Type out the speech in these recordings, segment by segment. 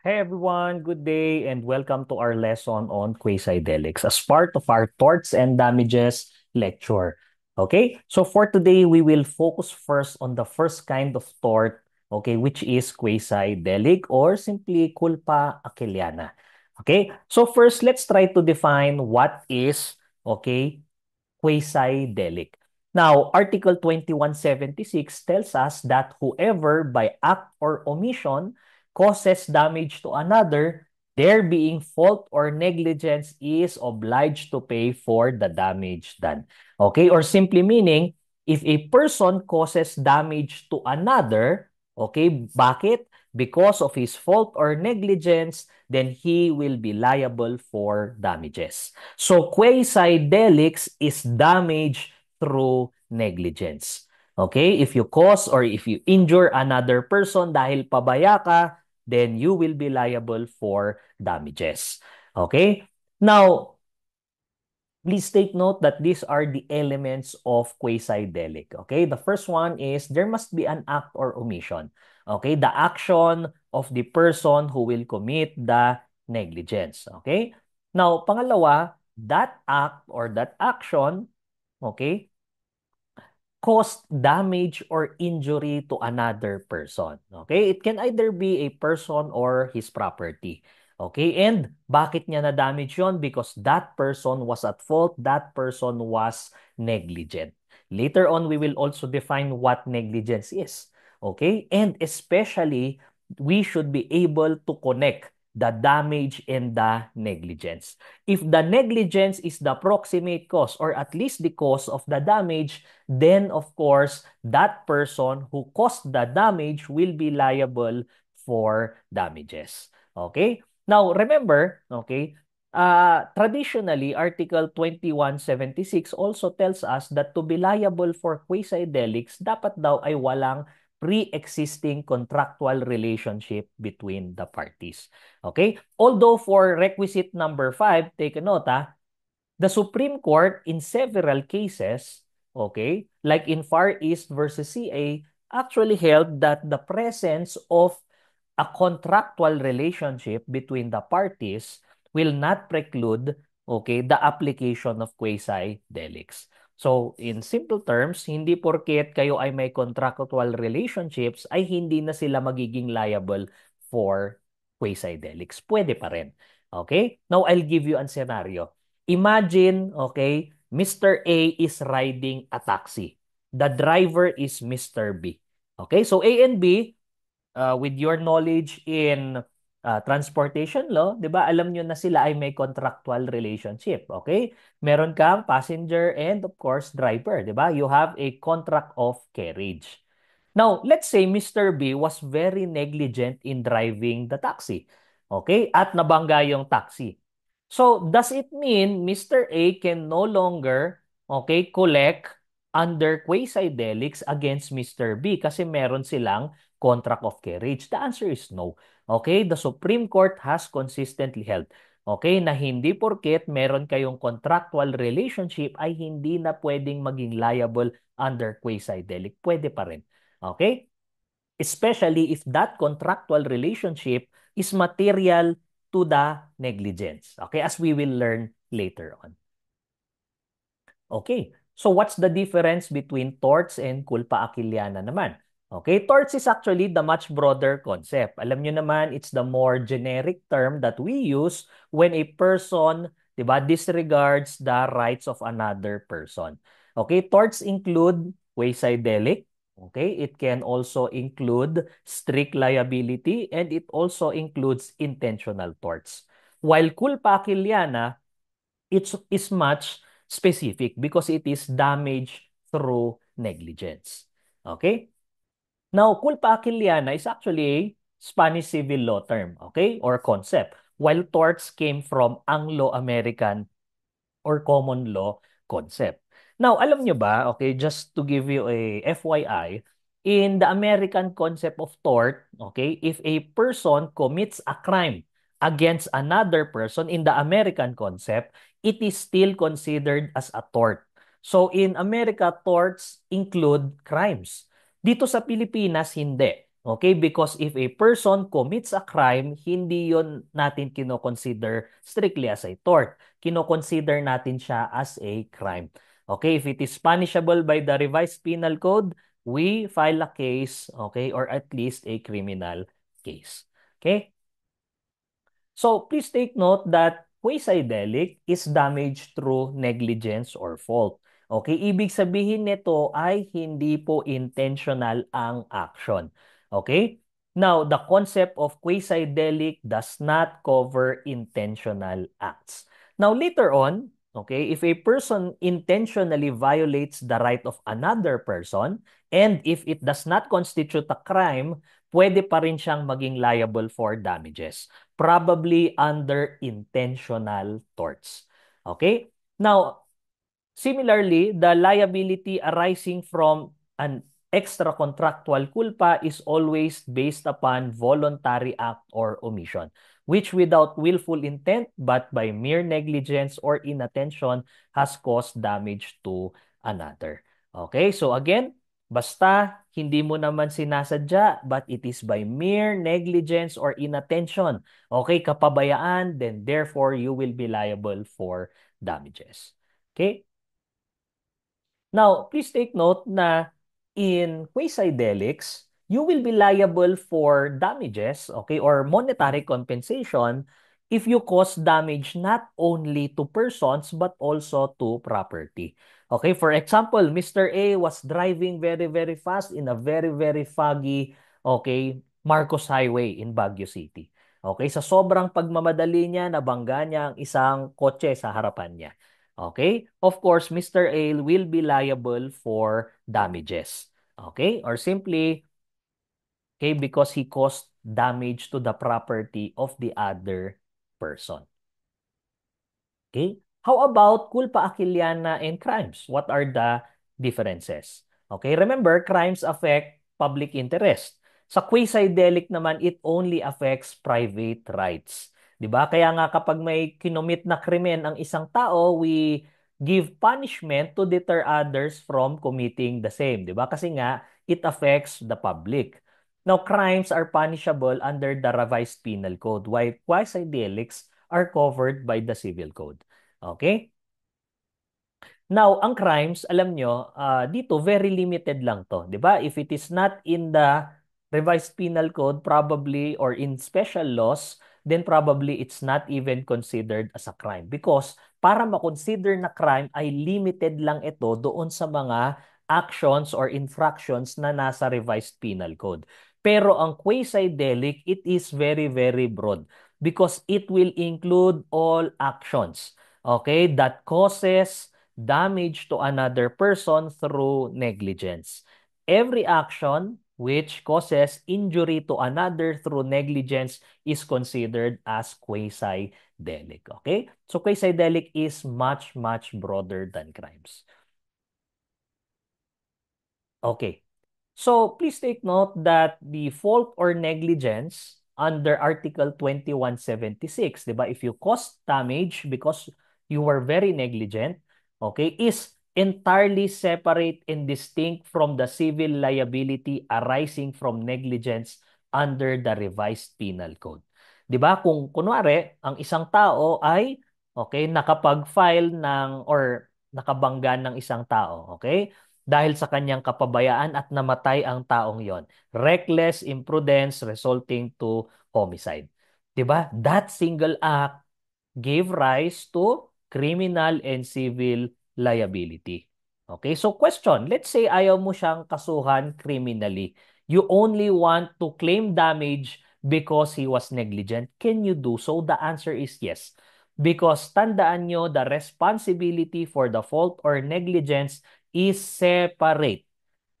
Hey everyone, good day and welcome to our lesson on quasi-delics as part of our torts and damages lecture. Okay, so for today, we will focus first on the first kind of tort, okay, which is quasi-delic or simply culpa achilliana. Okay, so first, let's try to define what is, okay, quasi-delic. Now, Article 2176 tells us that whoever by act or omission causes damage to another, there being fault or negligence is obliged to pay for the damage done. Okay? Or simply meaning, if a person causes damage to another, okay, bakit? Because of his fault or negligence, then he will be liable for damages. So quasi-delics is damage through negligence. Okay? If you cause or if you injure another person dahil pabaya ka, then you will be liable for damages. Okay? Now, please take note that these are the elements of quasi-delic. Okay? The first one is there must be an act or omission. Okay? The action of the person who will commit the negligence. Okay? Now, pangalawa, that act or that action, okay, caused damage or injury to another person. Okay? It can either be a person or his property. Okay? And bakit niya na-damage yon? Because that person was at fault, that person was negligent. Later on, we will also define what negligence is. Okay? And especially, we should be able to connect the damage and the negligence. If the negligence is the proximate cause or at least the cause of the damage, then of course, that person who caused the damage will be liable for damages. Okay? Now, remember, okay, traditionally, Article 2176 also tells us that to be liable for quasi-delics, dapat daw ay walang pre-existing contractual relationship between the parties. Okay? Although for requisite number 5, take a note, the Supreme Court in several cases, okay, like in Far East versus CA, actually held that the presence of a contractual relationship between the parties will not preclude, okay, the application of quasi-delics. So, in simple terms, hindi porket kayo ay may contractual relationships ay hindi na sila magiging liable for quasi-delics. Pwede pa rin. Okay? Now, I'll give you a scenario. Imagine, okay, Mr. A is riding a taxi. The driver is Mr. B. Okay, so A and B, with your knowledge in transportation law, 'di ba? Alam niyo na sila ay may contractual relationship, okay? Meron kang passenger and of course driver, 'di ba? You have a contract of carriage. Now, let's say Mr. B was very negligent in driving the taxi. Okay? At nabangga yung taxi. So, does it mean Mr. A can no longer, okay, collect under quasi-delics against Mr. B kasi meron silang contract of carriage? The answer is no. Okay? The Supreme Court has consistently held, okay, na hindi porket meron kayong contractual relationship ay hindi na pwedeng maging liable under quasi-delic. Pwede pa rin. Okay? Especially if that contractual relationship is material to the negligence. Okay? As we will learn later on. Okay. So what's the difference between torts and culpa achilliana naman? Okay, torts is actually the much broader concept. Alam nyo naman, it's the more generic term that we use when a person, di ba, disregards the rights of another person. Okay, torts include quasi-delict. Okay, it can also include strict liability and it also includes intentional torts. While culpa achilliana, is much specific because it is damage through negligence. Okay? Now, culpa achilliana is actually a Spanish civil law term, okay, or concept, while torts came from Anglo-American or common law concept. Now, alam nyo ba, okay, just to give you a FYI, in the American concept of tort, okay, if a person commits a crime against another person in the American concept, it is still considered as a tort. So in America, torts include crimes. Dito sa Pilipinas, hindi. Okay? Because if a person commits a crime, hindi yon natin kino-consider strictly as a tort. Kino-consider natin siya as a crime. Okay? If it is punishable by the revised penal code, we file a case, okay, or at least a criminal case. Okay? So please take note that quasi-delict is damage through negligence or fault. Okay, ibig sabihin nito ay hindi po intentional ang action. Okay? Now, the concept of quasi-delict does not cover intentional acts. Now, later on, okay, if a person intentionally violates the right of another person, and if it does not constitute a crime, pwede pa rin siyang maging liable for damages, probably under intentional torts. Okay? Now, similarly, the liability arising from an extra-contractual culpa is always based upon voluntary act or omission, which without willful intent but by mere negligence or inattention has caused damage to another. Okay, so again, basta hindi mo naman sinasadya but it is by mere negligence or inattention, okay, kapabayaan, then therefore you will be liable for damages. Okay? Now, please take note na in quasi-delics, you will be liable for damages, okay, or monetary compensation if you cause damage not only to persons but also to property. Okay, for example, Mr. A was driving very, very fast in a very, very foggy, okay, Marcos Highway in Baguio City. Okay, sa sobrang pagmamadali niya, nabangga niya ang isang kotse sa harapan niya. Okay? Of course, Mr. A will be liable for damages. Okay? Or simply, okay, because he caused damage to the property of the other person. Okay? How about culpa achilliana and crimes? What are the differences? Okay, remember, crimes affect public interest. Sa quasi-delict naman, it only affects private rights. 'Di ba? Kaya nga kapag may kinomit na krimen ang isang tao, we give punishment to deter others from committing the same. 'Di ba? Kasi nga, it affects the public. Now, crimes are punishable under the revised penal code, while quasi-delicts are covered by the civil code. Okay? Now, ang crimes, alam nyo, dito very limited lang to, 'di ba? If it is not in the revised penal code probably or in special laws, then probably it's not even considered as a crime because para ma-consider na crime ay limited lang ito doon sa mga actions or infractions na nasa revised penal code. Pero ang quasi-delict, it is very very broad because it will include all actions, okay, that causes damage to another person through negligence. Every action which causes injury to another through negligence is considered as quasi-delict. Okay? So quasi-delict is much, much broader than crimes. Okay. So please take note that the fault or negligence under Article 2176, 'di ba? If you cause damage because you were very negligent, okay, is entirely separate and distinct from the civil liability arising from negligence under the revised penal code. 'Di ba? Kung kunwari, ang isang tao ay okay, nakapag-file ng or nakabangga ng isang tao, okay? Dahil sa kanyang kapabayaan at namatay ang taong yon. Reckless imprudence resulting to homicide. 'Di ba? That single act gave rise to criminal and civil liability. Okay, so question, let's say ayaw mo siyang kasuhan criminally. You only want to claim damage because he was negligent. Can you do so? The answer is yes. Because tandaan nyo, the responsibility for the fault or negligence is separate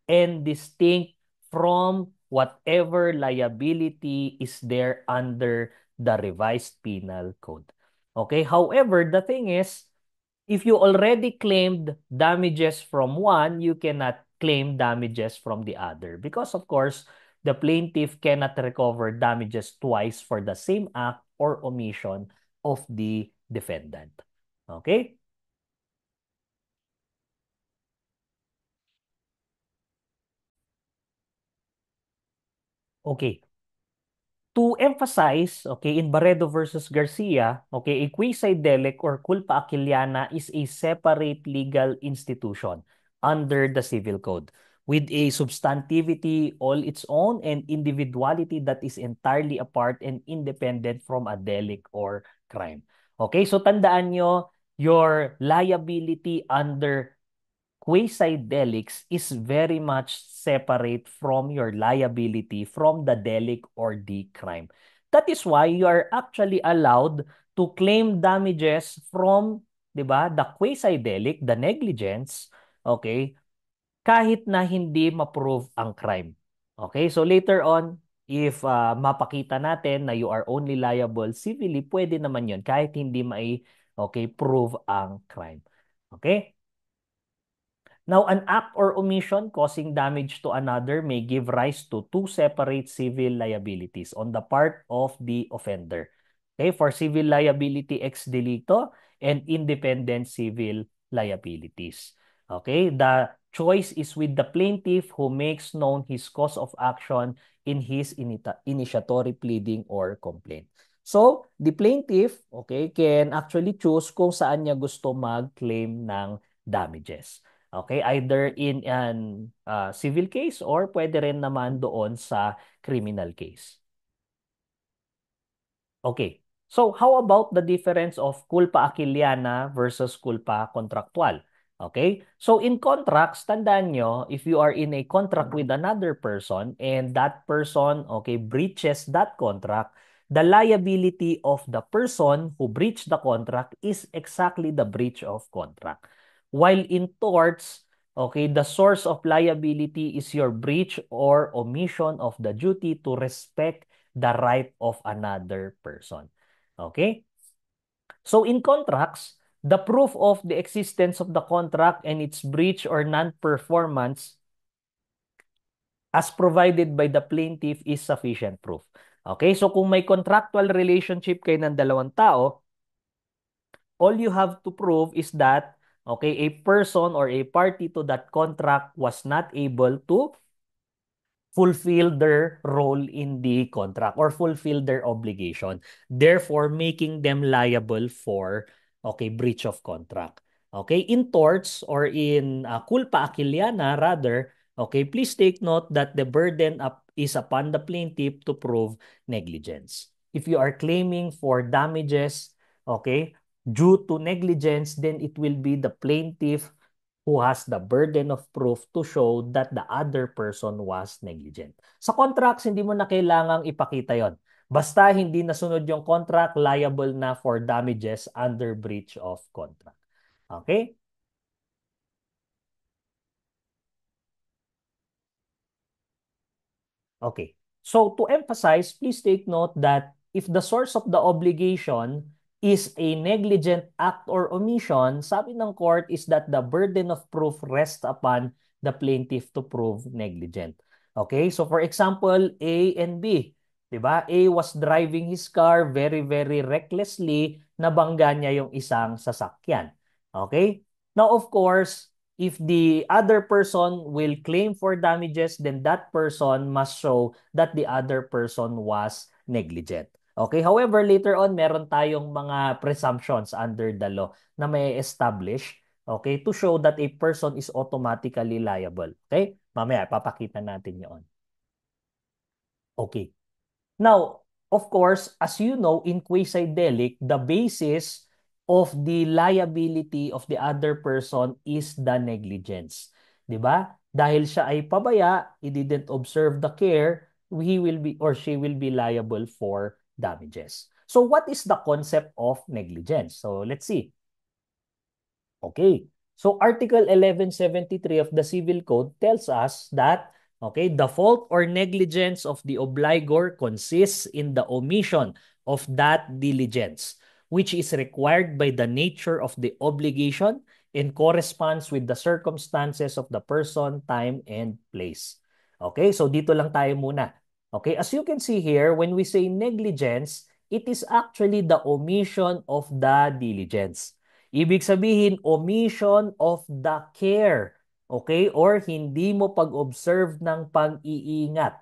and distinct from whatever liability is there under the revised penal code. Okay, however, the thing is, if you already claimed damages from one, you cannot claim damages from the other because, of course, the plaintiff cannot recover damages twice for the same act or omission of the defendant. Okay? Okay. To emphasize, okay, in Barredo versus Garcia, okay, a quasi-delict or culpa aquiliana is a separate legal institution under the Civil Code with a substantivity all its own and individuality that is entirely apart and independent from a delict or crime. Okay, so tandaan nyo, your liability under quasi-delicts is very much separate from your liability from the delict or the crime. That is why you are actually allowed to claim damages from, 'di ba, the quasi-delict, the negligence, okay, kahit na hindi ma-prove ang crime. Okay? So later on, if mapakita natin na you are only liable civilly, pwede naman 'yon kahit hindi mai okay, prove ang crime. Okay? Now, an act or omission causing damage to another may give rise to two separate civil liabilities on the part of the offender. Okay, for civil liability ex delicto and independent civil liabilities. Okay, the choice is with the plaintiff who makes known his cause of action in his initiatory pleading or complaint. So, the plaintiff, okay, can actually choose kung saan niya gusto mag-claim ng damages. Okay, either in an civil case or pwede rin naman doon sa criminal case. Okay. So how about the difference of culpa aquiliana versus culpa contractual? Okay? So in contracts, tandaan nyo, if you are in a contract with another person and that person, okay, breaches that contract, the liability of the person who breached the contract is exactly the breach of contract. While in torts, okay, the source of liability is your breach or omission of the duty to respect the right of another person. Okay? So in contracts, the proof of the existence of the contract and its breach or non-performance as provided by the plaintiff is sufficient proof. Okay? So kung may contractual relationship kayo ng dalawang tao, all you have to prove is that okay, a person or a party to that contract was not able to fulfill their role in the contract or fulfill their obligation, therefore making them liable for okay, breach of contract. Okay, in torts or in culpa aquiliana rather, okay, please take note that the burden up is upon the plaintiff to prove negligence. If you are claiming for damages, okay, due to negligence, then it will be the plaintiff who has the burden of proof to show that the other person was negligent. Sa contracts, hindi mo na kailangang ipakita yon. Basta hindi nasunod yung contract, liable na for damages under breach of contract. Okay? Okay. So to emphasize, please take note that if the source of the obligation is a negligent act or omission, sabi ng court is that the burden of proof rests upon the plaintiff to prove negligent. Okay? So for example, A and B, 'di ba? A was driving his car very very recklessly, nabangga niya yung isang sasakyan. Okay? Now of course, if the other person will claim for damages, then that person must show that the other person was negligent. Okay? However, later on, meron tayong mga presumptions under the law na may establish, okay, to show that a person is automatically liable. Okay? Mamaya, papakita natin yon. Okay. Now, of course, as you know, in quasi-delict, the basis of the liability of the other person is the negligence. 'Di ba? Dahil siya ay pabaya, he didn't observe the care, he will be or she will be liable for damages. So what is the concept of negligence? So let's see. Okay. So Article 1173 of the Civil Code tells us that okay, the fault or negligence of the obligor consists in the omission of that diligence, which is required by the nature of the obligation and corresponds with the circumstances of the person, time, and place. Okay, so dito lang tayo muna. Okay, as you can see here, when we say negligence, it is actually the omission of the diligence. Ibig sabihin, omission of the care. Okay? Or hindi mo pag-observe ng pag-iingat.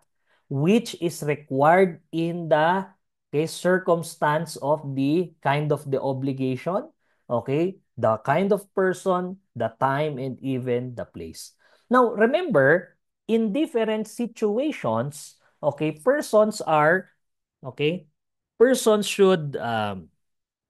which is required in the circumstance of the kind of the obligation, okay, the kind of person, the time, and even the place. Now, remember, in different situations, okay, okay, persons should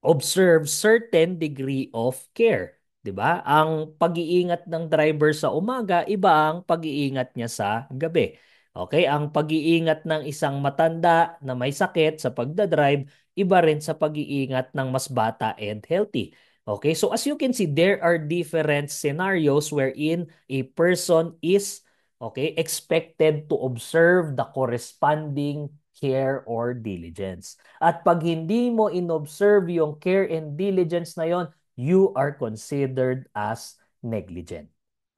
observe certain degree of care. 'Di ba? Ang pag-iingat ng driver sa umaga, iba ang pag-iingat niya sa gabi. Okay? Ang pag-iingat ng isang matanda na may sakit sa pagdadrive, iba rin sa pag-iingat ng mas bata and healthy. Okay? So as you can see, there are different scenarios wherein a person is expected to observe the corresponding care or diligence. At pag hindi mo inobserve yung care and diligence na yon, you are considered as negligent.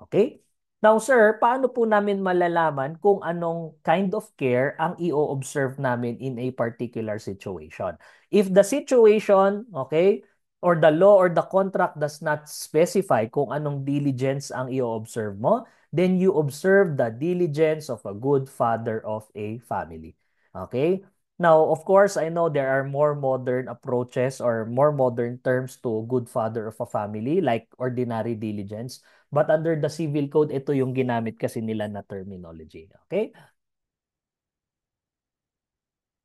Okay? Now, sir, paano po namin malalaman kung anong kind of care ang i-observe namin in a particular situation? If the situation, okay, or the law or the contract does not specify kung anong diligence ang i-observe mo, then you observe the diligence of a good father of a family. Okay? Now, of course, I know there are more modern approaches or more modern terms to good father of a family like ordinary diligence. But under the civil code, ito yung ginamit kasi nila na terminology. Okay?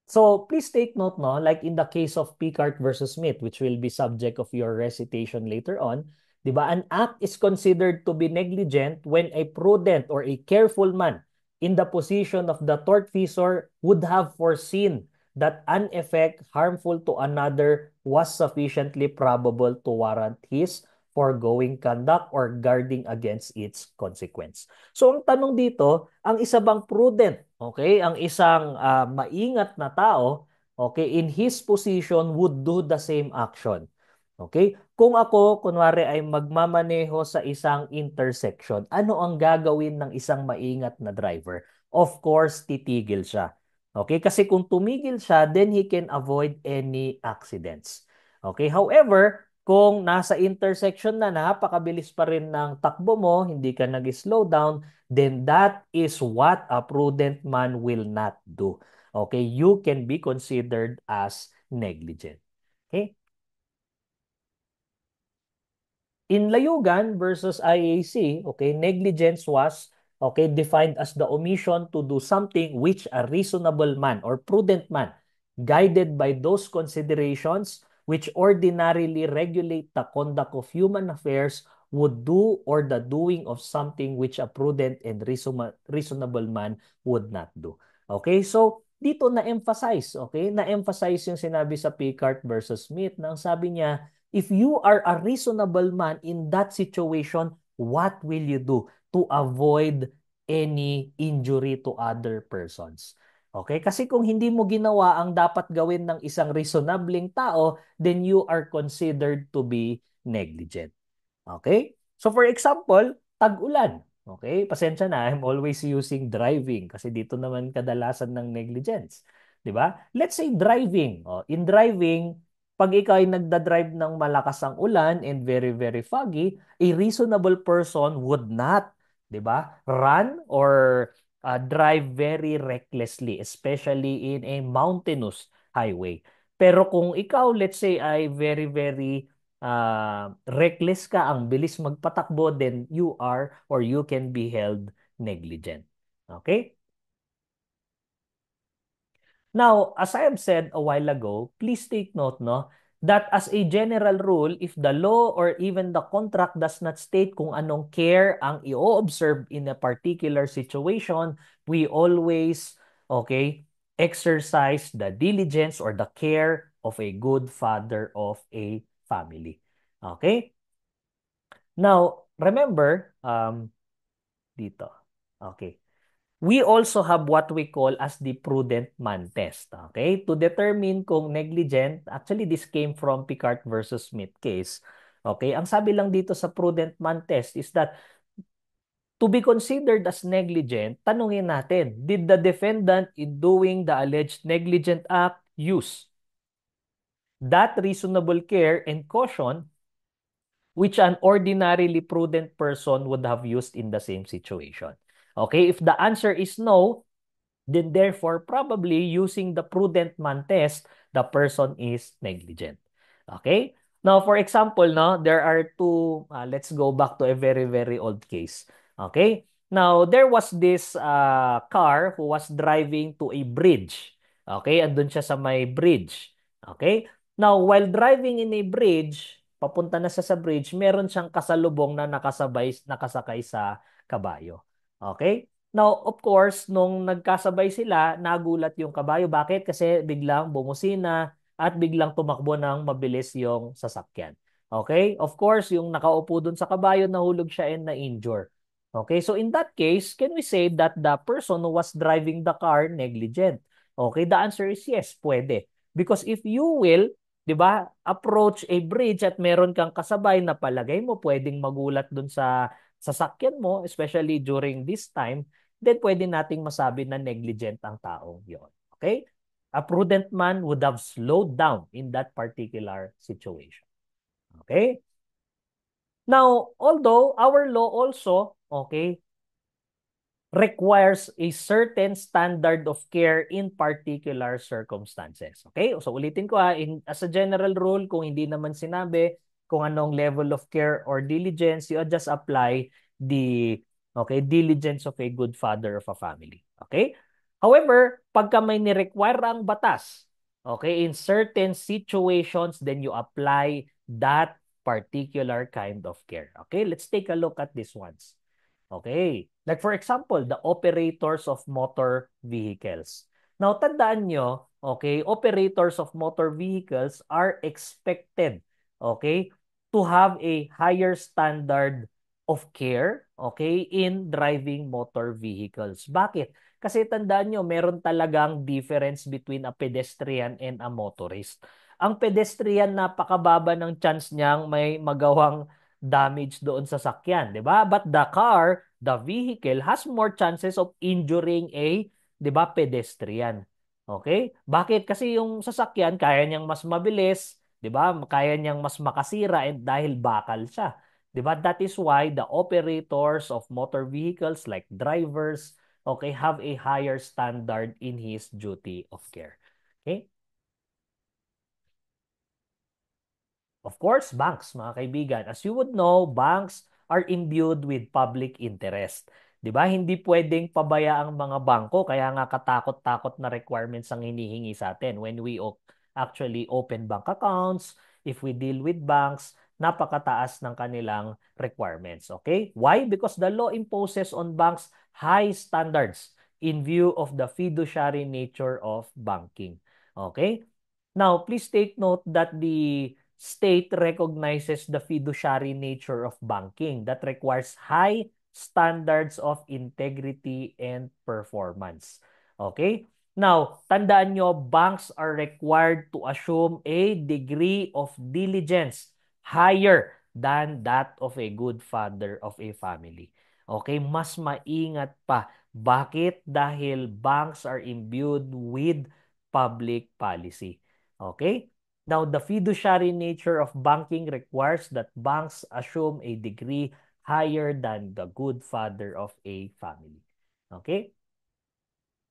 So please take note, no, like in the case of Picard versus Smith, which will be subject of your recitation later on, di ba? An act is considered to be negligent when a prudent or a careful man in the position of the tortfeasor would have foreseen that an effect harmful to another was sufficiently probable to warrant his foregoing conduct or guarding against its consequence. So ang tanong dito, ang isa bang prudent, okay, ang isang maingat na tao, okay, in his position would do the same action. Okay? Kung ako, kunwari ay magmamaneho sa isang intersection, ano ang gagawin ng isang maingat na driver? Of course, titigil siya. Okay? Kasi kung tumigil siya, then he can avoid any accidents. Okay? However, kung nasa intersection na napakabilis pa rin ng takbo mo, hindi ka nag-slow down, then that is what a prudent man will not do. Okay? You can be considered as negligent. Okay? In Layugan versus IAC, okay, negligence was defined as the omission to do something which a reasonable man or prudent man, guided by those considerations which ordinarily regulate the conduct of human affairs, would do, or the doing of something which a prudent and reasonable man would not do. Okay, so dito na-emphasize, na-emphasize yung sinabi sa Picard versus Smith na ang sabi niya, if you are a reasonable man in that situation, what will you do to avoid any injury to other persons? Okay? Kasi kung hindi mo ginawa ang dapat gawin ng isang reasonabling tao, then you are considered to be negligent. Okay? So for example, tag-ulan. Okay? Pasensya na, I'm always using driving kasi dito naman kadalasan ng negligence. 'Di ba? Let's say driving. In driving, pag ikaw ay nagda-drive ng malakas ang ulan and very very foggy, a reasonable person would not, 'di ba? Run or drive very recklessly, especially in a mountainous highway. Pero kung ikaw, let's say, ay very very reckless ka, ang bilis magpatakbo, then you are or you can be held negligent. Okay? Now, as I have said a while ago, please take note, no, that as a general rule, if the law or even the contract does not state kung anong care ang i-observe in a particular situation, we always, exercise the diligence or the care of a good father of a family. Okay? Now, remember, dito. Okay. We also have what we call as the prudent man test. Okay? To determine kung negligent, actually this came from Picard versus Smith case. Okay? Ang sabi lang dito sa prudent man test is that to be considered as negligent, tanungin natin, did the defendant in doing the alleged negligent act use that reasonable care and caution which an ordinarily prudent person would have used in the same situation? Okay, if the answer is no, then therefore probably using the prudent man test, the person is negligent. Okay? Now, for example, no, there are two, let's go back to a very, very old case. Okay? Now, there was this car who was driving to a bridge. Okay? Andun siya sa may bridge. Okay? Now, while driving in a bridge, papunta na siya sa bridge, meron siyang kasalubong na nakasakay sa kabayo. Okay? Now, of course, nung nagkasabay sila, nagulat yung kabayo. Bakit? Kasi biglang bumusina at biglang tumakbo ng mabilis yung sasakyan. Okay? Of course, yung nakaupo dun sa kabayo, nahulog siya and na-injure. Okay? So in that case, can we say that the person who was driving the car negligent? Okay? The answer is yes, pwede. Because if you will, 'di ba, approach a bridge at meron kang kasabay na palagay mo pwedeng magulat dun sa sasakyan mo, especially during this time, then pwede nating masabi na negligent ang taong yon. Okay? A prudent man would have slowed down in that particular situation. Okay? Now, although our law also, okay, requires a certain standard of care in particular circumstances. Okay? So ulitin ko as a general rule, kung hindi naman sinabi kung anong level of care or diligence, you just apply the diligence of a good father of a family. Okay? However, pagka may ni-require ang batas, okay, in certain situations, then you apply that particular kind of care. Okay? Let's take a look at these ones. Okay. Like for example, the operators of motor vehicles. Now, tandaan nyo, okay, operators of motor vehicles are expected, okay, to have a higher standard of care, okay, in driving motor vehicles. Bakit? Kasi tandaan nyo, meron talagang difference between a pedestrian and a motorist. Ang pedestrian, napakababa ng chance niyang may magawang damage doon sa sakyan, 'di ba? But the car, the vehicle has more chances of injuring a, 'di ba, pedestrian. Okay? Bakit? Kasi yung sasakyan kaya niyang mas mabilis, 'di ba? Kaya niyang mas makasira and dahil bakal siya. 'Di ba? That is why the operators of motor vehicles like drivers, okay, have a higher standard in his duty of care. Okay? Of course, banks, mga kaibigan. As you would know, banks are imbued with public interest. 'Di ba? Hindi pwedeng pabaya ang mga bangko, kaya nga katakot-takot na requirements ang hinihingi sa atin when we actually open bank accounts, if we deal with banks, napakataas ng kanilang requirements. Okay? Why? Because the law imposes on banks high standards in view of the fiduciary nature of banking. Okay? Now, please take note that the state recognizes the fiduciary nature of banking that requires high standards of integrity and performance. Okay? Now, tandaan nyo, banks are required to assume a degree of diligence higher than that of a good father of a family. Okay? Mas maingat pa. Bakit? Dahil banks are imbued with public policy. Okay? Now, the fiduciary nature of banking requires that banks assume a degree higher than the good father of a family. Okay?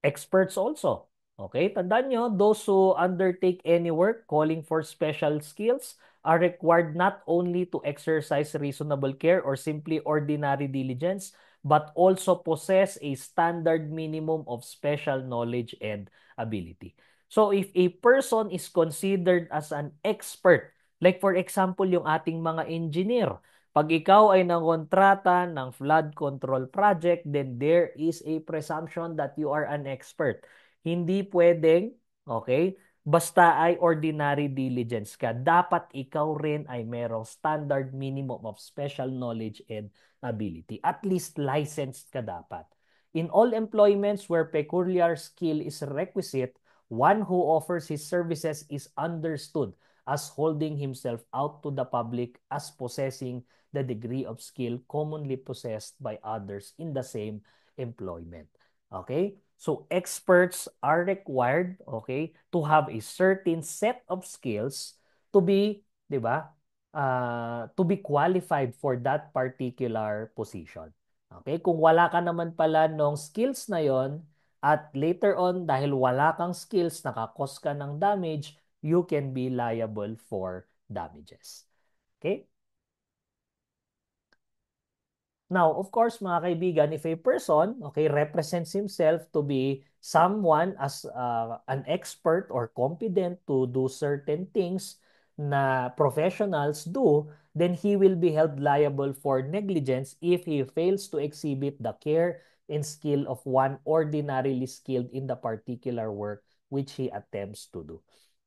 Experts also. Okay, tandaan nyo, those who undertake any work calling for special skills are required not only to exercise reasonable care or simply ordinary diligence, but also possess a standard minimum of special knowledge and ability. So if a person is considered as an expert, like for example, yung ating mga engineer, pag ikaw ay nangontrata ng flood control project, then there is a presumption that you are an expert. Hindi pwedeng, okay, basta ay ordinary diligence ka. Dapat ikaw rin ay merong standard minimum of special knowledge and ability. At least licensed ka dapat. In all employments where peculiar skill is requisite, one who offers his services is understood as holding himself out to the public as possessing the degree of skill commonly possessed by others in the same employment. Okay? So experts are required, okay, to have a certain set of skills to be, 'di ba? To be qualified for that particular position. Okay? Kung wala ka naman pala nung skills na 'yon, At later on, dahil wala kang skills, nakakos ka ng damage, you can be liable for damages. Okay? Now, of course, mga kaibigan, if a person, okay, represents himself to be someone as an expert or competent to do certain things na professionals do, then he will be held liable for negligence if he fails to exhibit the care and skill of one ordinarily skilled in the particular work which he attempts to do.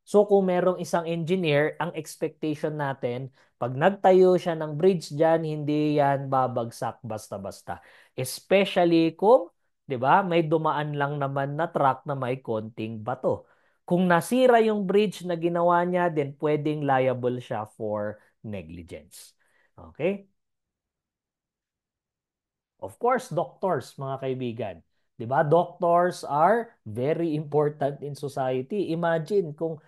So kung merong isang engineer, ang expectation natin, pag nagtayo siya ng bridge dyan, hindi yan babagsak basta-basta. Especially kung, 'di ba, may dumaan lang naman na truck na may konting bato. Kung nasira yung bridge na ginawa niya, then pwedeng liable siya for negligence. Okay? Of course, doctors, mga kaibigan. 'Di ba? Doctors are very important in society. Imagine kung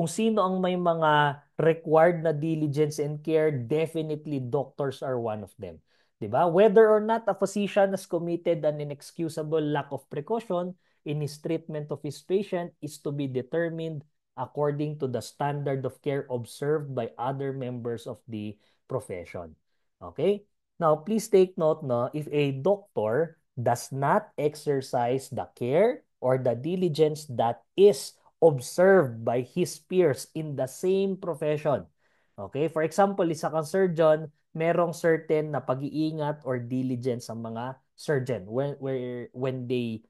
sino ang may mga required na diligence and care, definitely doctors are one of them. 'Di ba? Whether or not a physician has committed an inexcusable lack of precaution in his treatment of his patient is to be determined according to the standard of care observed by other members of the profession. Okay? Now, please take note, no, if a doctor does not exercise the care or the diligence that is observed by his peers in the same profession. Okay? For example, isa kang surgeon, merong certain na pag-iingat or diligence ang mga surgeon when they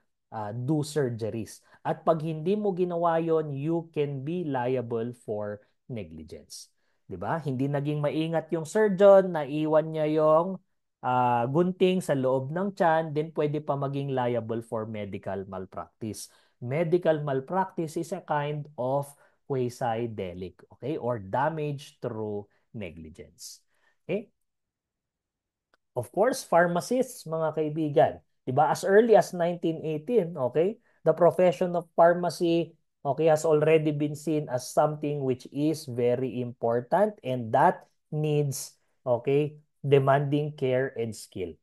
do surgeries. At pag hindi mo ginawa yon, you can be liable for negligence. 'Di ba? Hindi naging maingat yung surgeon, naiwan niya yung gunting sa loob ng tiyan, then pwede pa maging liable for medical malpractice. Medical malpractice is a kind of quasi-delict, okay? Or damage through negligence. Okay? Of course, pharmacists, mga kaibigan. 'Di ba? As early as 1918, okay? The profession of pharmacy, okay, has already been seen as something which is very important and that needs, okay, demanding care and skill.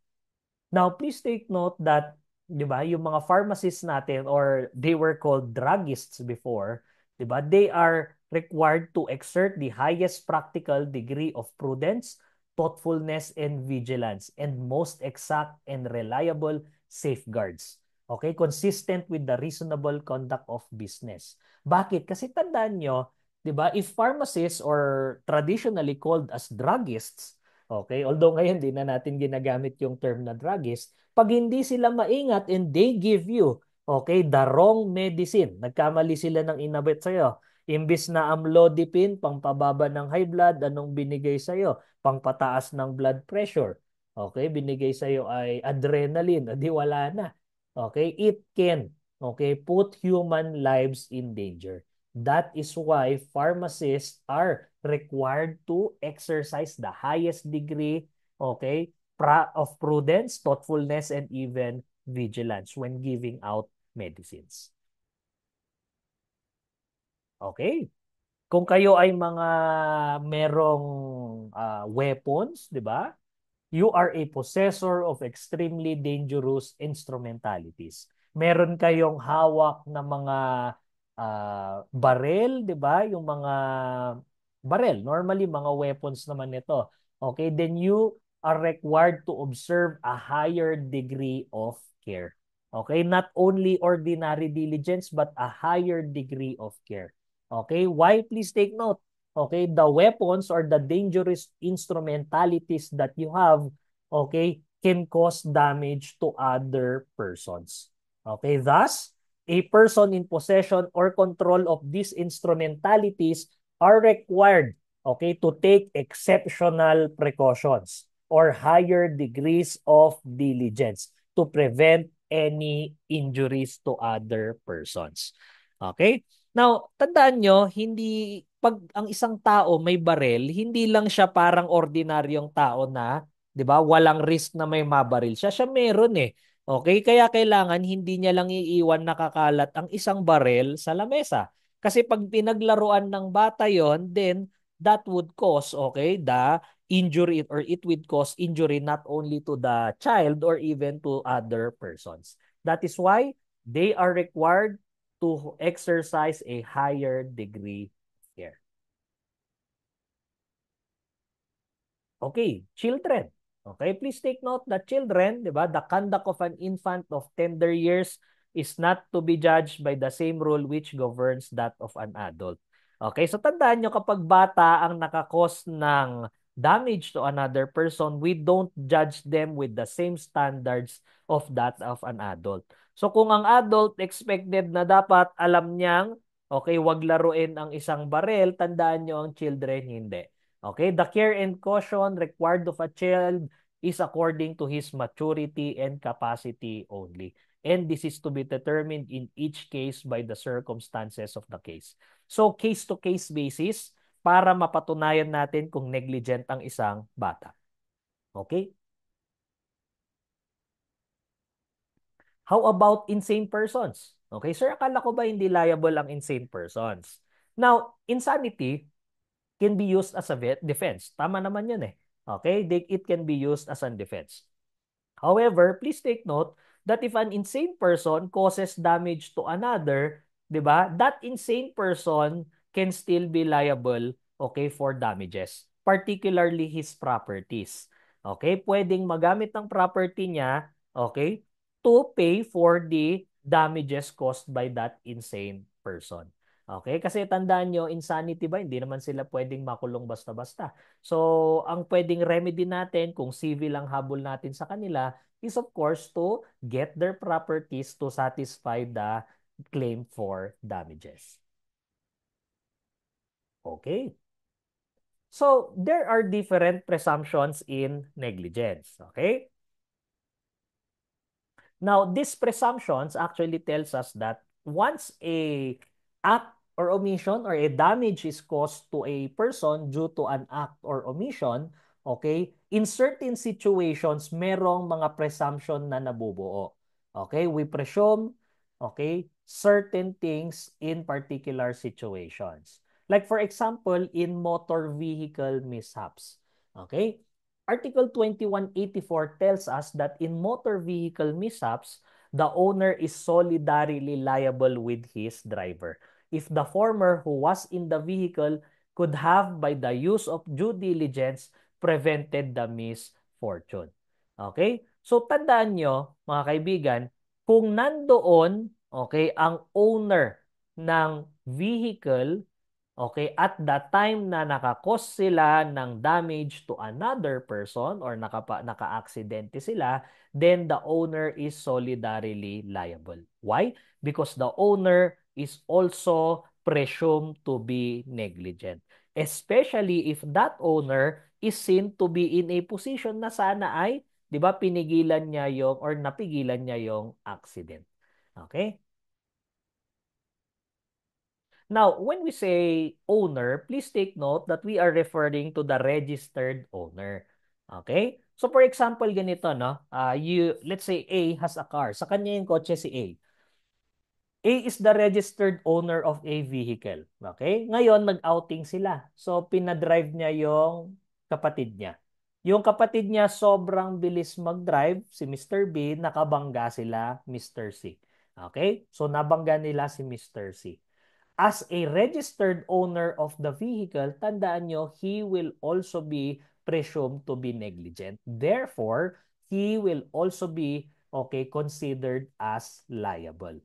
Now, please take note that, 'di ba, yung mga pharmacists natin or they were called druggists before, 'di ba? They are required to exert the highest practical degree of prudence, thoughtfulness, and vigilance, and most exact and reliable safeguards. Okay, consistent with the reasonable conduct of business. Bakit? Kasi tandaan nyo, 'di ba, if pharmacists or traditionally called as druggists, okay, although ngayon di na natin ginagamit yung term na druggist, pag hindi sila maingat and they give you, okay, the wrong medicine, nagkamali sila ng inabot sa'yo, imbis na amlodipine, pangpababa ng high blood, anong binigay sa'yo? Pangpataas ng blood pressure. Okay, binigay sa'yo ay adrenaline, di wala na. Okay, it can, okay, put human lives in danger. That is why pharmacists are required to exercise the highest degree, okay, of prudence, thoughtfulness, and even vigilance when giving out medicines. Okay? Kung kayo ay mga merong weapons, di ba? You are a possessor of extremely dangerous instrumentalities. Meron kayong hawak na mga barel, 'di ba? Yung mga barel, normally mga weapons naman nito. Okay, then you are required to observe a higher degree of care. Okay, not only ordinary diligence but a higher degree of care. Okay, why? Please take note. Okay, the weapons or the dangerous instrumentalities that you have, okay, can cause damage to other persons. Okay, thus, a person in possession or control of these instrumentalities are required, okay, to take exceptional precautions or higher degrees of diligence to prevent any injuries to other persons. Okay? Now, tandaan nyo, hindi, pag ang isang tao may barel, hindi lang siya parang ordinaryong tao na, di ba, walang risk na may mabaril siya. Siya meron eh. Okay? Kaya kailangan hindi niya lang iiwan nakakalat ang isang barel sa lamesa. Kasi pag pinaglaruan ng bata yon, then that would cause, okay, the injury or it would cause injury not only to the child or even to other persons. That is why they are required to exercise a higher degree of care. Okay, children. Okay, please take note that children, di ba, the conduct of an infant of tender years is not to be judged by the same rule which governs that of an adult. Okay, so tandaan nyo kapag bata ang nakakos ng damage to another person, we don't judge them with the same standards of that of an adult. So kung ang adult expected na dapat alam niyang, okay, wag laruin ang isang barel, tandaan nyo ang children hindi. Okay, the care and caution required of a child is according to his maturity and capacity only. And this is to be determined in each case by the circumstances of the case. So, case-to-case basis para mapatunayan natin kung negligent ang isang bata. Okay? How about insane persons? Okay, sir, akala ko ba hindi liable ang insane persons? Now, insanity can be used as a defense. Tama naman yun eh. Okay? It can be used as a defense. However, please take note that if an insane person causes damage to another, 'di ba? That insane person can still be liable, okay, for damages, particularly his properties. Okay? Pwedeng magamit ng property niya, okay, to pay for the damages caused by that insane person. Okay? Kasi tandaan nyo, insanity ba? Hindi naman sila pwedeng makulong basta-basta. So, ang pwedeng remedy natin kung civil ang habol natin sa kanila is of course to get their properties to satisfy the claim for damages. Okay. So, there are different presumptions in negligence. Okay. Now, these presumptions actually tells us that once a act or omission or a damage is caused to a person due to an act or omission, okay, in certain situations, merong mga presumption na nabubuo. Okay, we presume, okay, certain things in particular situations. Like for example, in motor vehicle mishaps. Okay, Article 2184 tells us that in motor vehicle mishaps, the owner is solidarily liable with his driver. If the former who was in the vehicle could have, by the use of due diligence, prevented the misfortune. Okay? So tandaan nyo, mga kaibigan, kung nandoon, okay, ang owner ng vehicle, okay, at the time na nakakos sila ng damage to another person or naka-aksidente sila, then the owner is solidarily liable. Why? Because the owner is also presumed to be negligent. Especially if that owner is seen to be in a position na sana ay, 'di ba, pinigilan niya yung or napigilan niya yung accident. Okay? Now, when we say owner, please take note that we are referring to the registered owner. Okay? So for example, ganito, no? Let's say A has a car. Sa kanya yung kotse si A. A is the registered owner of a vehicle. Okay? Ngayon, nag-outing sila. So, pinadrive niya yung kapatid niya. Yung kapatid niya sobrang bilis mag-drive, si Mr. B, nakabangga sila, Mr. C. Okay? So, nabangga nila si Mr. C. As a registered owner of the vehicle, tandaan nyo, he will also be presumed to be negligent. Therefore, he will also be, okay, considered as liable.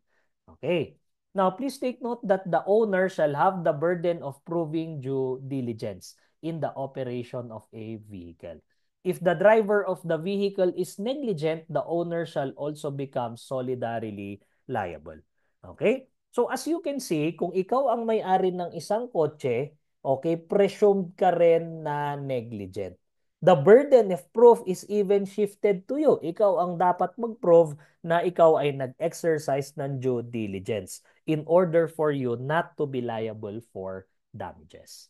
Okay. Now, please take note that the owner shall have the burden of proving due diligence in the operation of a vehicle. If the driver of the vehicle is negligent, the owner shall also become solidarily liable. Okay? So as you can see, kung ikaw ang may-ari ng isang kotse, okay, presumed ka rin na negligent. The burden of proof is even shifted to you. Ikaw ang dapat mag-prove na ikaw ay nag-exercise ng due diligence in order for you not to be liable for damages.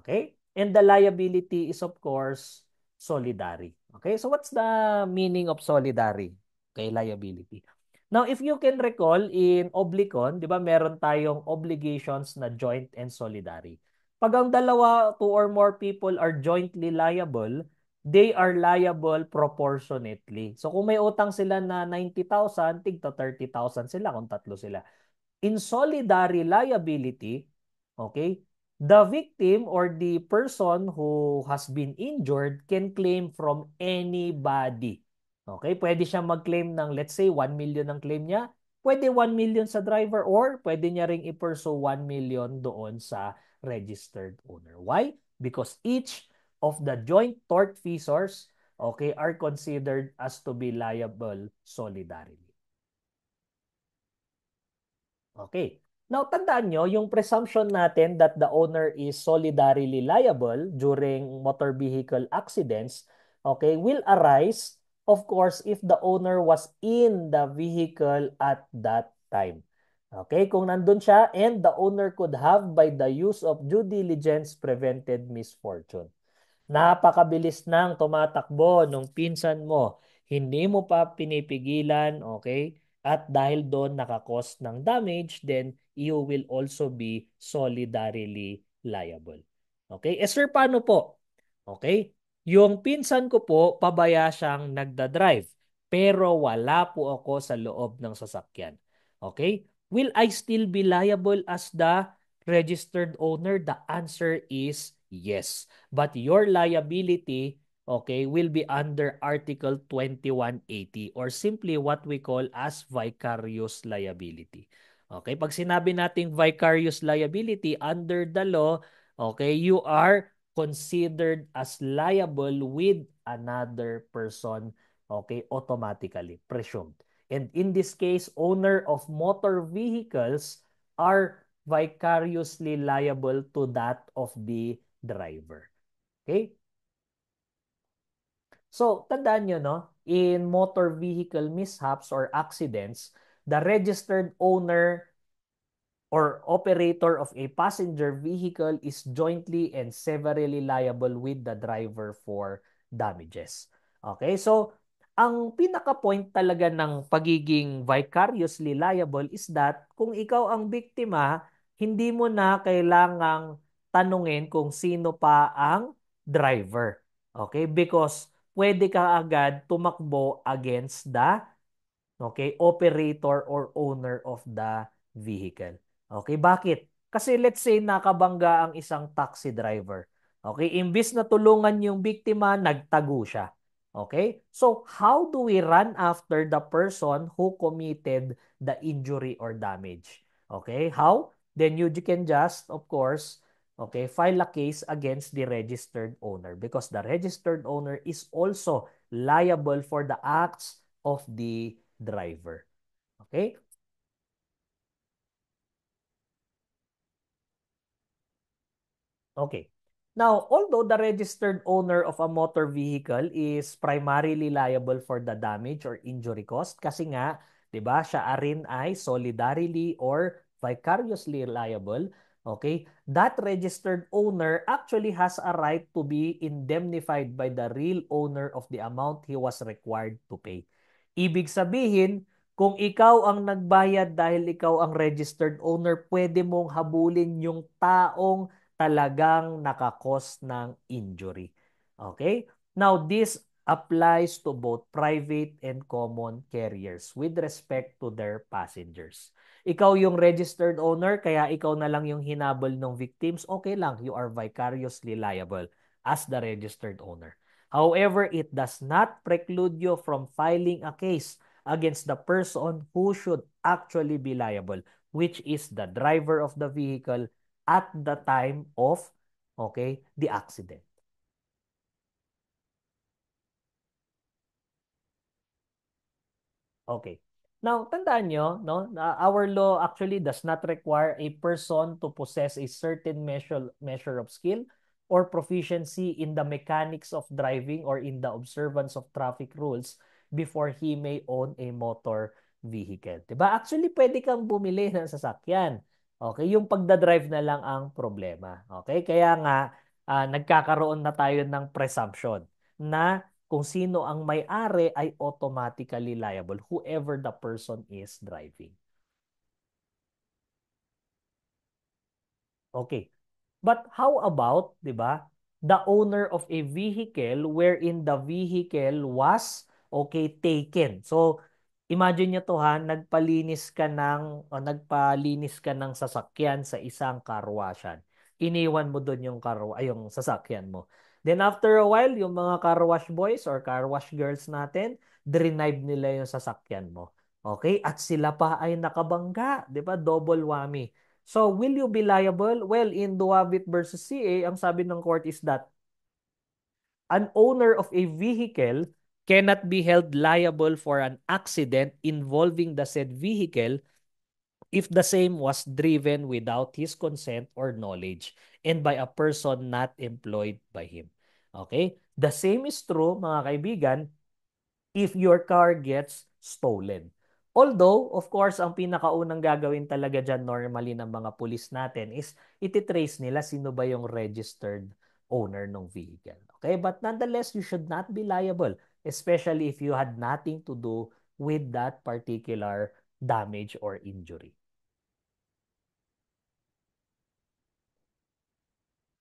Okay? And the liability is of course solidary. Okay? So what's the meaning of solidary? Okay, liability. Now, if you can recall in Oblicon, 'di ba, meron tayong obligations na joint and solidary. Pag ang dalawa, two or more people are jointly liable, they are liable proportionately. So kung may utang sila na 90,000, tigto 30,000 sila kung tatlo sila. In solidary liability, okay, the victim or the person who has been injured can claim from anybody. Okay, pwede siya mag-claim ng let's say 1 million ang claim niya. Pwede 1 million sa driver or pwede niya ring i-pursue 1 million doon sa registered owner. Why? Because each of the joint tortfeasors, okay, are considered as to be liable solidarily. Okay. Now, tandaan nyo, yung presumption natin that the owner is solidarily liable during motor vehicle accidents, okay, will arise, of course, if the owner was in the vehicle at that time. Okay, kung nandun siya and the owner could have, by the use of due diligence, prevented misfortune. Napakabilis nang tumatakbo nung pinsan mo. Hindi mo pa pinipigilan, okay? At dahil doon nakakos ng damage, then you will also be solidarily liable. Okay? Eh sir, paano po? Okay? Yung pinsan ko po, pabaya siyang nagdadrive. Pero wala po ako sa loob ng sasakyan. Okay? Will I still be liable as the registered owner? The answer is yes. But your liability, okay, will be under Article 2180 or simply what we call as vicarious liability. Okay, pag sinabi nating vicarious liability under the law, okay, you are considered as liable with another person, okay, automatically, presumed. And in this case, owner of motor vehicles are vicariously liable to that of the driver. Okay? So, tandaan nyo, no? In motor vehicle mishaps or accidents, the registered owner or operator of a passenger vehicle is jointly and severally liable with the driver for damages. Okay? So, ang pinaka-point talaga ng pagiging vicariously liable is that kung ikaw ang biktima, hindi mo na kailangang tanungin kung sino pa ang driver. Okay? Because pwede ka agad tumakbo against the, okay, operator or owner of the vehicle. Okay, bakit? Kasi let's say nakabangga ang isang taxi driver. Okay, imbis na tulungan yung biktima, nagtago siya. Okay? So, how do we run after the person who committed the injury or damage? Okay? How? Then you can just, of course, okay, file a case against the registered owner because the registered owner is also liable for the acts of the driver. Okay? Okay. Now, although the registered owner of a motor vehicle is primarily liable for the damage or injury cost kasi nga, 'di ba, siya rin ay solidarily or vicariously liable, okay? That registered owner actually has a right to be indemnified by the real owner of the amount he was required to pay. Ibig sabihin, kung ikaw ang nagbayad dahil ikaw ang registered owner, pwede mong habulin yung taong talagang nakakos ng injury. Okay? Now, this applies to both private and common carriers with respect to their passengers. Ikaw yung registered owner, kaya ikaw na lang yung hinabol ng victims, okay lang, you are vicariously liable as the registered owner. However, it does not preclude you from filing a case against the person who should actually be liable, which is the driver of the vehicle at the time of, okay, the accident. Okay. Now, tandaan nyo, no, na our law actually does not require a person to possess a certain measure of skill or proficiency in the mechanics of driving or in the observance of traffic rules before he may own a motor vehicle. 'Di ba? Actually, pwede kang bumili ng sasakyan. Okay, yung pagdadrive na lang ang problema. Okay? Kaya nga nagkakaroon na tayo ng presumption na kung sino ang may-ari ay automatically liable, whoever the person is driving. Okay. But how about, 'di ba? the owner of a vehicle wherein the vehicle was, okay, taken. So, imagine nyo to ha, nagpalinis ka ng sasakyan sa isang car washan. Iniwan mo doon yung sasakyan mo. Then after a while, yung mga car wash boys or car wash girls natin, drenave nila yung sasakyan mo. Okay? At sila pa ay nakabangga, 'di ba? Double whammy. So, will you be liable? Well, in Duavit versus CA, ang sabi ng court is that an owner of a vehicle cannot be held liable for an accident involving the said vehicle if the same was driven without his consent or knowledge and by a person not employed by him. Okay? The same is true, mga kaibigan, if your car gets stolen. Although, of course, ang pinakaunang gagawin talaga dyan normally ng mga pulis natin is ititrace nila sino ba yung registered owner ng vehicle. Okay? But nonetheless, you should not be liable, especially if you had nothing to do with that particular damage or injury.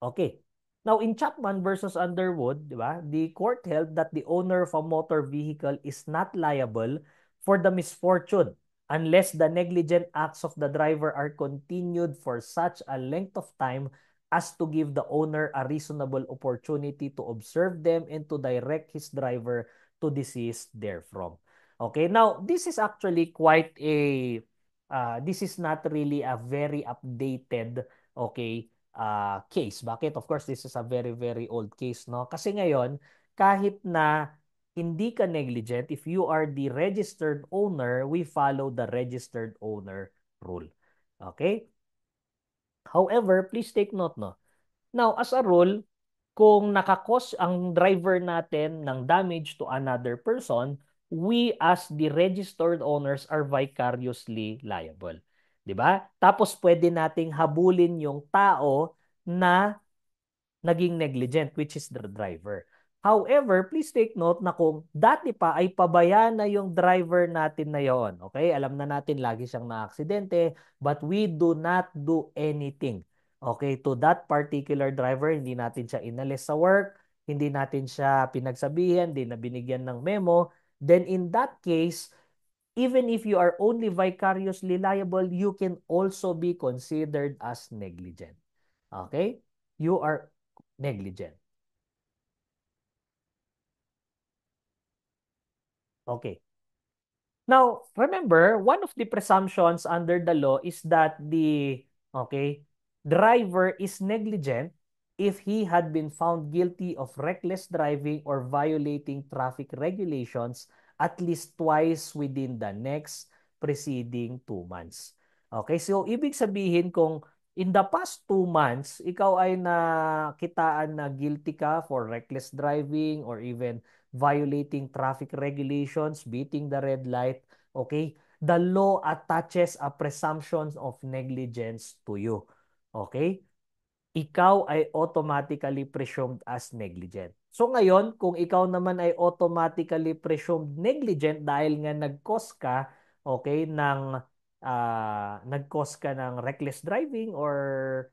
Okay. Now, in Chapman versus Underwood, di ba, the court held that the owner of a motor vehicle is not liable for the misfortune unless the negligent acts of the driver are continued for such a length of time as to give the owner a reasonable opportunity to observe them and to direct his driver to desist therefrom. Okay, now this is actually quite this is not really a very updated, okay, case. Bakit? Of course, this is a very, very old case, no? Kasi ngayon, kahit na hindi ka negligent, if you are the registered owner, we follow the registered owner rule. Okay? However, please take note, no? Now, as a rule, kung nakakos ang driver natin ng damage to another person, we as the registered owners are vicariously liable. 'Di ba? Tapos pwede nating habulin yung tao na naging negligent, which is the driver. However, please take note na kung dati pa ay pabayaan na yung driver natin na yon, okay? Alam na natin lagi siyang na-aksidente, but we do not do anything, okay, to that particular driver. Hindi natin siya inalis sa work, hindi natin siya pinagsabihan, hindi na binigyan ng memo. Then in that case, even if you are only vicariously liable, you can also be considered as negligent. Okay? You are negligent. Okay. Now, remember, one of the presumptions under the law is that the, okay, driver is negligent if he had been found guilty of reckless driving or violating traffic regulations at least twice within the next preceding 2 months. Okay, so ibig sabihin kung in the past 2 months, ikaw ay nakitaan na guilty ka for reckless driving or even violating traffic regulations, beating the red light, okay? The law attaches a presumption of negligence to you. Okay? Ikaw ay automatically presumed as negligent. So ngayon, kung ikaw naman ay automatically presumed negligent dahil nga nag-cause ka, okay, ng reckless driving or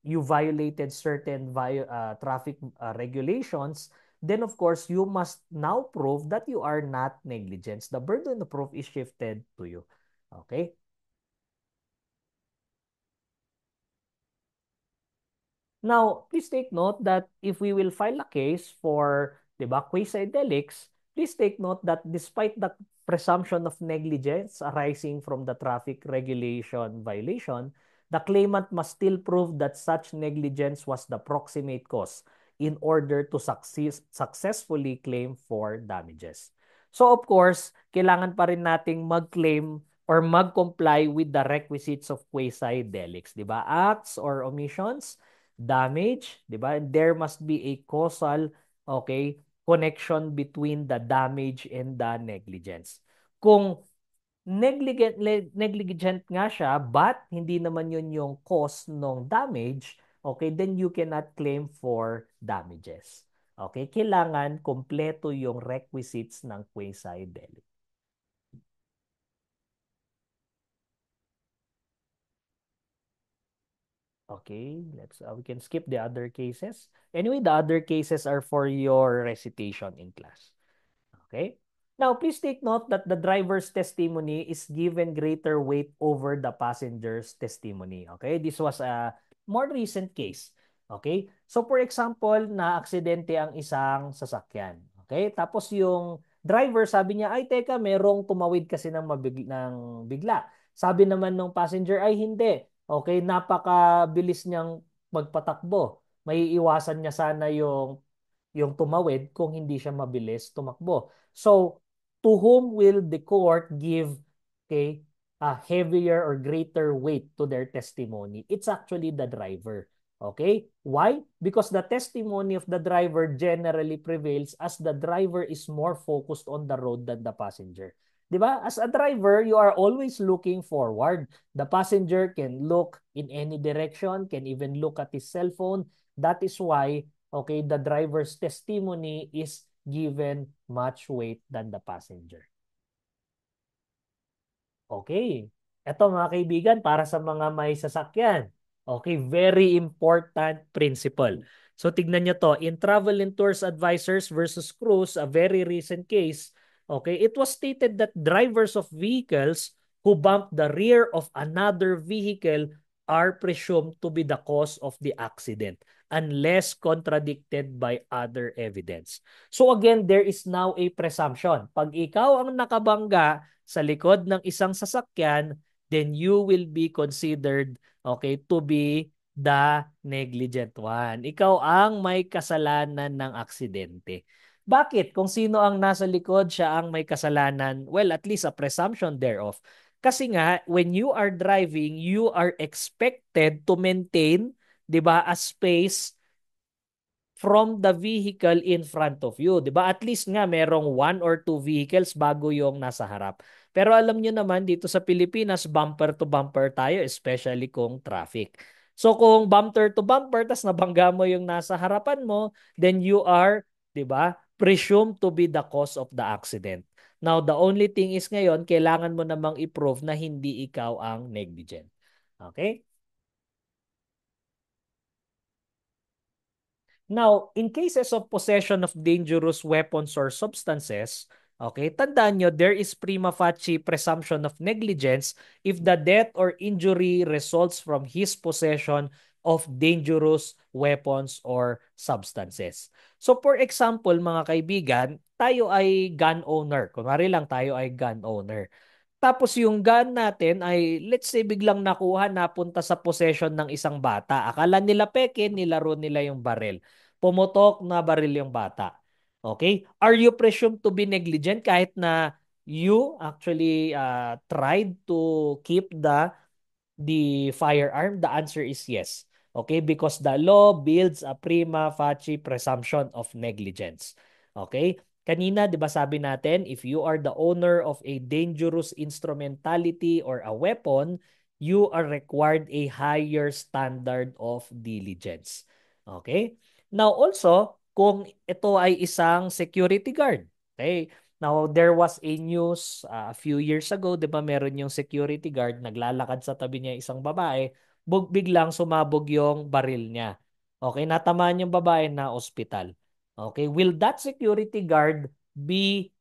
you violated certain traffic regulations, then of course you must now prove that you are not negligent. The burden of proof is shifted to you. Okay? Now, please take note that if we will file a case for, di ba, quasi-delicts, please take note that despite the presumption of negligence arising from the traffic regulation violation, the claimant must still prove that such negligence was the proximate cause in order to successfully claim for damages. So of course, kailangan pa rin nating mag-claim or mag-comply with the requisites of quasi-delicts, di ba? Acts or omissions, damage, 'di ba? There must be a causal, okay, connection between the damage and the negligence. Kung negligent nga siya but hindi naman 'yun yung cause ng damage, okay, then you cannot claim for damages. Okay, kailangan kompleto yung requisites ng quasi-delicts. Okay, we can skip the other cases. Anyway, the other cases are for your recitation in class. Okay? Now, please take note that the driver's testimony is given greater weight over the passenger's testimony. Okay? This was a more recent case. Okay? So, for example, na-aksidente ang isang sasakyan. Okay? Tapos yung driver, sabi niya, ay teka, merong tumawid kasi ng bigla. Sabi naman ng passenger, ay hindi. Okay? Napakabilis niyang magpatakbo. May iwasan niya sana yung tumawid kung hindi siya mabilis tumakbo. So, to whom will the court give, okay, a heavier or greater weight to their testimony? It's actually the driver. Okay? Why? Because the testimony of the driver generally prevails as the driver is more focused on the road than the passenger. 'Di ba? As a driver, you are always looking forward. The passenger can look in any direction, can even look at his cell phone. That is why, okay, the driver's testimony is given much weight than the passenger. Okay. Ito mga kaibigan, para sa mga may sasakyan. Okay, very important principle. So tignan nyo to, in Travel and Tours Advisors versus Cruise, a very recent case, okay, it was stated that drivers of vehicles who bump the rear of another vehicle are presumed to be the cause of the accident unless contradicted by other evidence. So again, there is now a presumption. Pag ikaw ang nakabangga sa likod ng isang sasakyan, then you will be considered, okay, to be the negligent one. Ikaw ang may kasalanan ng aksidente. Bakit? Kung sino ang nasa likod, siya ang may kasalanan. Well, at least a presumption thereof. Kasi nga, when you are driving, you are expected to maintain, 'di ba, a space from the vehicle in front of you. 'Di ba? At least nga merong one or two vehicles bago yung nasa harap. Pero alam nyo naman dito sa Pilipinas, bumper to bumper tayo, especially kung traffic. So kung bumper to bumper, tas nabangga mo yung nasa harapan mo, then you are, 'di ba, presumed to be the cause of the accident. Now, the only thing is ngayon, kailangan mo namang i-prove na hindi ikaw ang negligent. Okay? Now, in cases of possession of dangerous weapons or substances, okay, tandaan nyo, there is prima facie presumption of negligence if the death or injury results from his possession of dangerous weapons or substances. So for example, mga kaibigan, tayo ay gun owner. Kunwari lang tayo ay gun owner. Tapos yung gun natin ay let's say biglang nakuha napunta sa possession ng isang bata. Akala nila peke, nilaro nila yung baril. Pumutok na baril yung bata. Okay? Are you presumed to be negligent kahit na you actually tried to keep the firearm? The answer is yes. Okay? Because the law builds a prima facie presumption of negligence. Okay? Kanina, di ba sabi natin, if you are the owner of a dangerous instrumentality or a weapon, you are required a higher standard of diligence. Okay? Now also, kung ito ay isang security guard, okay? Now, there was a news a few years ago, 'di ba, meron yung security guard naglalakad sa tabi niya isang babae, biglang sumabog yung baril niya. Okay, natamaan yung babae na ospital. Okay, will that security guard be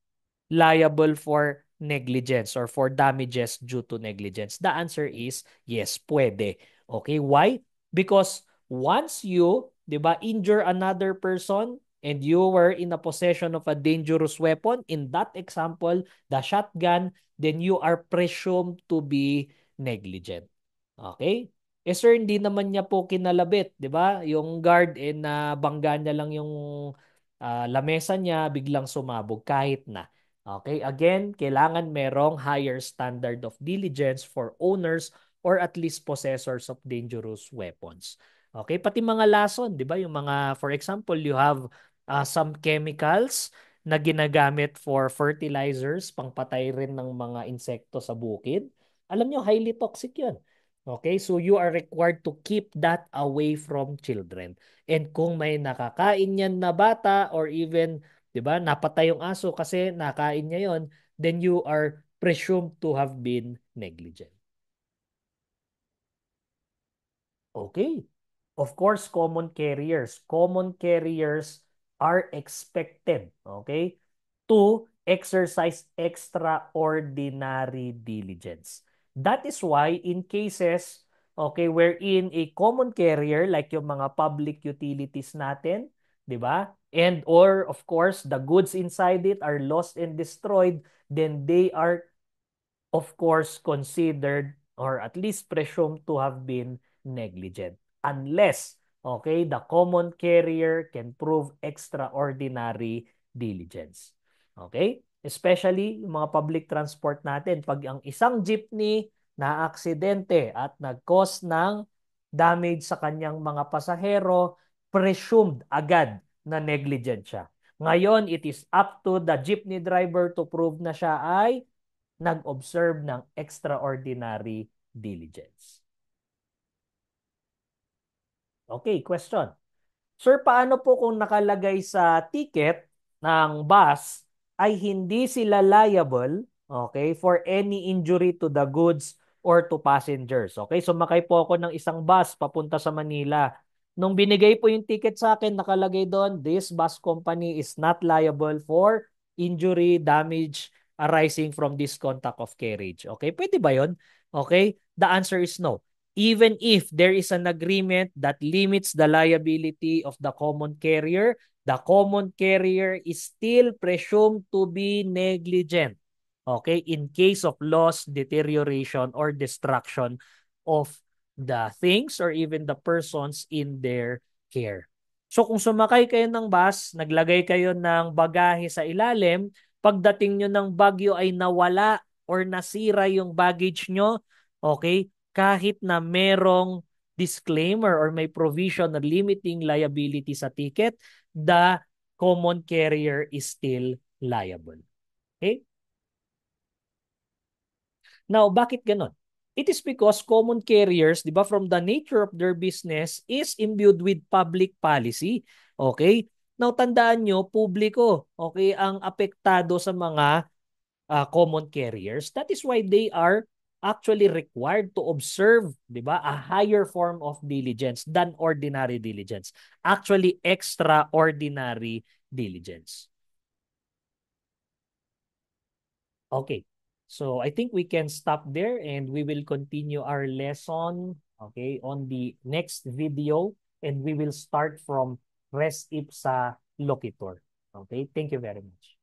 liable for negligence or for damages due to negligence? The answer is yes, pwede. Okay, why? Because once you, 'di ba, injure another person and you were in a possession of a dangerous weapon, in that example, the shotgun, then you are presumed to be negligent. Okay? Eh sir, hindi naman niya po kinalabit, 'di ba? Yung guard na bangga niya lang yung lamesa niya, biglang sumabog kahit na. Okay, again, kailangan merong higher standard of diligence for owners or at least possessors of dangerous weapons. Okay, pati mga lason, 'di ba? Yung mga, for example, you have some chemicals na ginagamit for fertilizers, pangpatay rin ng mga insekto sa bukid. Alam nyo, highly toxic 'yun. Okay, so you are required to keep that away from children. And kung may nakakain yan na bata or even, 'di ba, napatay yung aso kasi nakain niya yon, then you are presumed to have been negligent. Okay. Of course, common carriers. Common carriers are expected, okay, to exercise extraordinary diligence. That is why in cases, okay, wherein a common carrier like yung mga public utilities natin, 'di ba? And or of course, the goods inside it are lost and destroyed, then they are of course considered or at least presumed to have been negligent unless okay the common carrier can prove extraordinary diligence. Okay? Especially yung mga public transport natin pag ang isang jeepney na aksidente at nag-cause ng damage sa kanyang mga pasahero, presumed agad na negligent siya. Ngayon, it is up to the jeepney driver to prove na siya ay nag-observe ng extraordinary diligence. Okay, question. Sir, paano po kung nakalagay sa ticket ng bus ay hindi sila liable, okay, for any injury to the goods or to passengers? Okay, sumakay po ako ng isang bus papunta sa Manila. Nung binigay po yung ticket sa akin, nakalagay doon, this bus company is not liable for injury, damage arising from this contact of carriage. Okay, pwede ba yon? Okay, the answer is no. Even if there is an agreement that limits the liability of the common carrier, the common carrier is still presumed to be negligent. Okay, in case of loss, deterioration, or destruction of the things or even the persons in their care. So kung sumakay kayo ng bus, naglagay kayo ng bagahe sa ilalim, pagdating nyo ng Baguio ay nawala or nasira yung baggage nyo, okay, kahit na merong disclaimer or may provision na limiting liability sa ticket, the common carrier is still liable. Okay? Now, bakit ganon? It is because common carriers, di ba, from the nature of their business is imbued with public policy. Okay? Now, tandaan nyo, publiko, okay, ang apektado sa mga common carriers. That is why they are actually required to observe, di ba, a higher form of diligence than ordinary diligence. Actually, extraordinary diligence. Okay. So I think we can stop there and we will continue our lesson, okay, on the next video and we will start from res ipsa loquitur. Okay, thank you very much.